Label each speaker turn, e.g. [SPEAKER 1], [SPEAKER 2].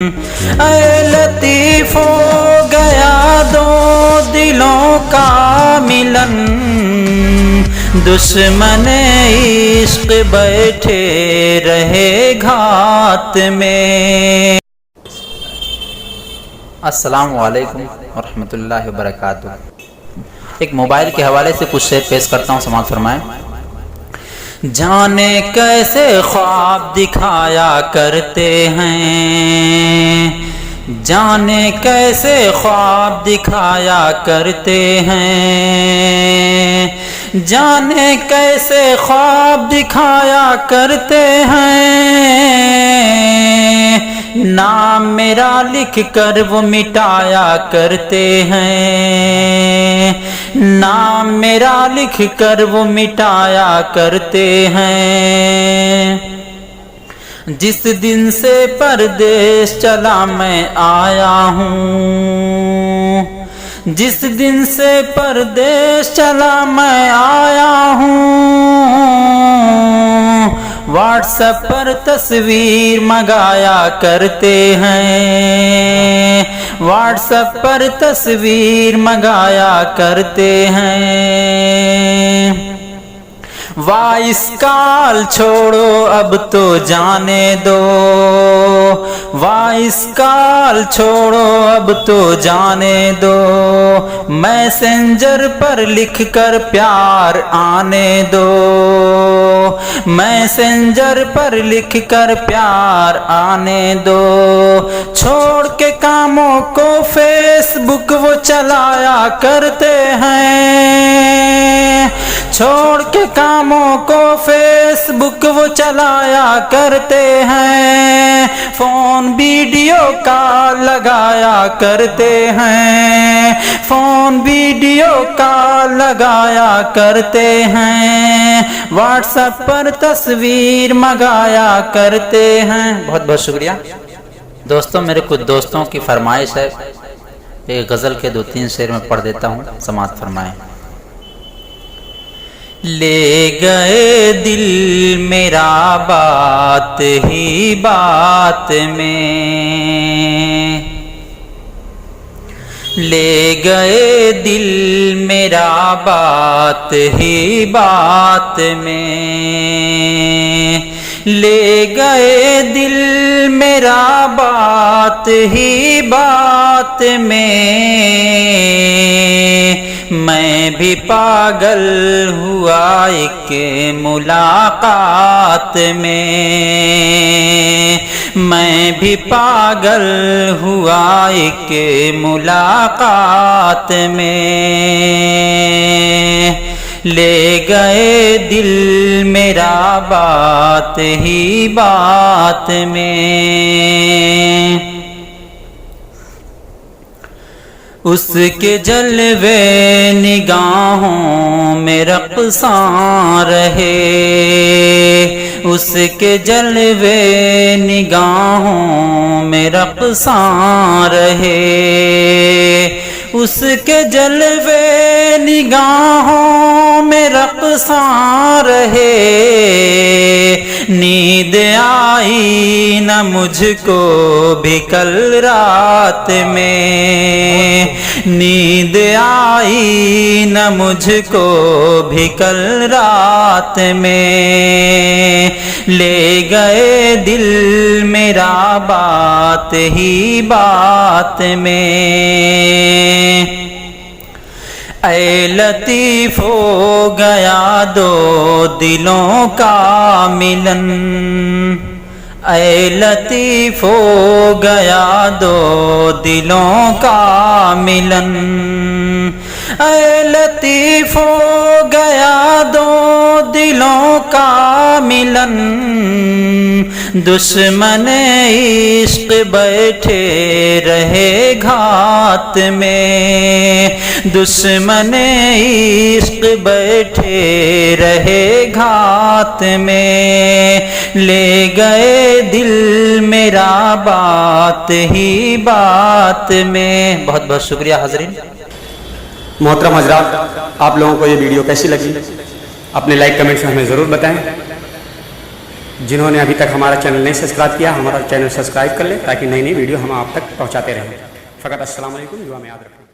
[SPEAKER 1] اے لطیف ہو گیا دو دلوں کا ملن، دشمن عشق بیٹھے رہے گھات میں۔ السلام علیکم ورحمۃ اللہ وبرکاتہ۔ ایک موبائل کے حوالے سے کچھ شعر پیش کرتا ہوں، سماعت فرمائیں۔ جانے کیسے خواب دکھایا کرتے ہیں، جانے کیسے خواب دکھایا کرتے ہیں، جانے کیسے خواب دکھایا کرتے ہیں، نام میرا لکھ کر وہ مٹایا کرتے ہیں، نام میرا لکھ کر وہ مٹایا کرتے ہیں۔ جس دن سے پردیس چلا میں آیا ہوں، جس دن سے پردیس چلا میں آیا ہوں، واٹس ایپ پر تصویر منگایا کرتے ہیں، واٹس ایپ پر تصویر منگایا کرتے ہیں۔ وائس کال چھوڑو اب تو جانے دو، وائس کال چھوڑو اب تو جانے دو، میسنجر پر لکھ کر پیار آنے دو، میسنجر پر لکھ کر پیار آنے دو۔ چھوڑ کے کاموں کو فیس بک وہ چلایا کرتے ہیں، چھوڑ کے کاموں کو فیس بک وہ چلایا کرتے ہیں، فون ویڈیو کال لگایا کرتے ہیں، فون ویڈیو کال لگایا کرتے ہیں، واٹس ایپ پر تصویر منگایا کرتے ہیں۔ بہت بہت شکریہ دوستوں۔ میرے کچھ دوستوں کی فرمائش ہے، ایک غزل کے 2-3 شعر میں پڑھ دیتا ہوں، سماعت فرمائیں۔ لے گئے دل میرا بات ہی بات میں، لے گئے دل میرا بات ہی بات میں، لے گئے دل میرا بات ہی بات میں، میں بھی پاگل ہوا ایک ملاقات میں، میں بھی پاگل ہوا ایک ملاقات میں، لے گئے دل میرا بات ہی بات میں۔ اس کے جلوے نگاہوں میں رقصاں رہے، اس کے جلوے نگاہوں میں رقصاں رہے، اس کے جلوے نگاہوں میں رقصاں رہے، نیند آئی نہ مجھ کو بھی کل رات میں، نیند آئی نہ مجھ کو بھی کل رات میں، لے گئے دل میرا بات ہی بات میں۔ اے لطیف ہو گیا دو دلوں کا ملن، اے لطیف ہو گیا دو دلوں کا ملن، اے لطیف ہو گیا دو دلوں کا ملن، دشمن عشق بیٹھے رہے گھات میں، دشمن عشق بیٹھے رہے گھات میں، لے گئے دل میرا بات ہی بات میں۔ بہت بہت شکریہ حاضرین۔
[SPEAKER 2] محترم حضرات، آپ لوگوں کو یہ ویڈیو کیسی لگی؟ اپنے لائک کمنٹس میں ہمیں ضرور بتائیں۔ جنہوں نے ابھی تک ہمارا چینل نہیں سبسکرائب کیا ہمارا چینل سبسکرائب کر لیں تاکہ نئی نئی ویڈیو ہم آپ تک پہنچاتے رہیں. فقط السلام علیکم، دعا میں یاد رکھیں.